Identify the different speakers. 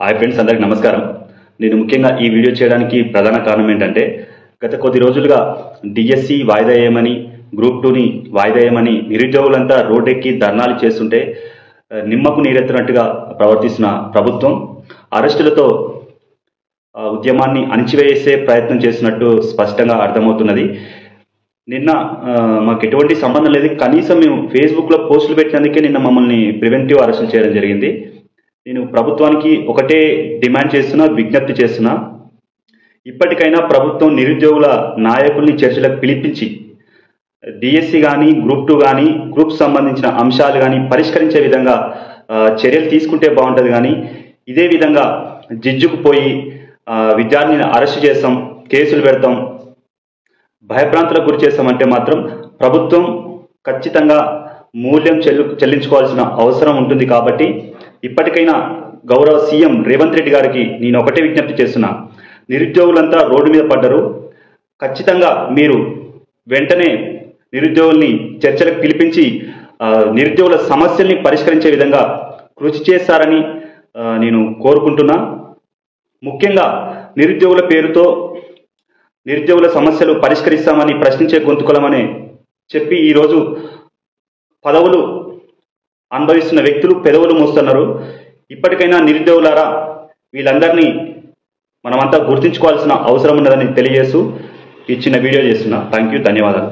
Speaker 1: Hi friends, అందరికి నమస్కారం. నేను ముఖ్యంగా ఈ వీడియో చేయడానికి ప్రధాన కారణం ఏంటంటే, గత కొద్ది రోజులుగా డిఎస్సి వాయిదా వేయమని, గ్రూప్ 2ని వాయిదా వేయమని నిరుద్యోగులంతా రోడ్డెక్కి ధర్నాలు చేస్తుంటే నిమ్మకు నీరెత్తినట్టుగా ప్రవర్తిస్తున్న ప్రభుత్వం అరెస్టులతో ఉద్యమాన్ని అణిచివేసే ప్రయత్నం చేసినట్టు స్పష్టంగా అర్థమవుతున్నది. నిన్న మాకు ఎటువంటి సంబంధం లేదు, కనీసం మేము ఫేస్బుక్లో పోస్టులు పెట్టినందుకే నిన్న మమ్మల్ని ప్రివెంటివ్ అరెస్టులు చేయడం జరిగింది. నేను ప్రభుత్వానికి ఒకటే డిమాండ్ చేస్తున్నా, విజ్ఞప్తి చేస్తున్నా, ఇప్పటికైనా ప్రభుత్వం నిరుద్యోగుల నాయకుల్ని చర్చలకు పిలిపించి డిఎస్సి కానీ, గ్రూప్ 2 కానీ, గ్రూప్ సంబంధించిన అంశాలు కానీ పరిష్కరించే విధంగా చర్యలు తీసుకుంటే బాగుంటుంది. కానీ ఇదే విధంగా జిజ్జుకుపోయి విద్యార్థిని అరెస్ట్ చేస్తాం, కేసులు పెడతాం, భయభ్రాంతులకు గురి చేస్తామంటే మాత్రం ప్రభుత్వం ఖచ్చితంగా మూల్యం చెల్లించుకోవాల్సిన అవసరం ఉంటుంది. కాబట్టి ఇప్పటికైనా గౌరవ సీఎం రేవంత్ రెడ్డి గారికి నేను ఒకటే విజ్ఞప్తి చేస్తున్నా, నిరుద్యోగులంతా రోడ్డు మీద పడ్డరు, ఖచ్చితంగా మీరు వెంటనే నిరుద్యోగుల్ని చర్చలకు పిలిపించి నిరుద్యోగుల సమస్యల్ని పరిష్కరించే విధంగా కృషి చేస్తారని నేను కోరుకుంటున్నా. ముఖ్యంగా నిరుద్యోగుల పేరుతో నిరుద్యోగుల సమస్యలు పరిష్కరిస్తామని ప్రశ్నించే గొంతుకలమని చెప్పి ఈరోజు పదవులు అనుభవిస్తున్న వ్యక్తులు పెదవులు మోస్తున్నారు. ఇప్పటికైనా నిరుద్యోగులారా, వీళ్ళందరినీ మనమంతా గుర్తించుకోవాల్సిన అవసరం ఉన్నదని తెలియజేస్తూ ఈ చిన్న వీడియో చేస్తున్నా. థ్యాంక్ యూ, ధన్యవాదాలు.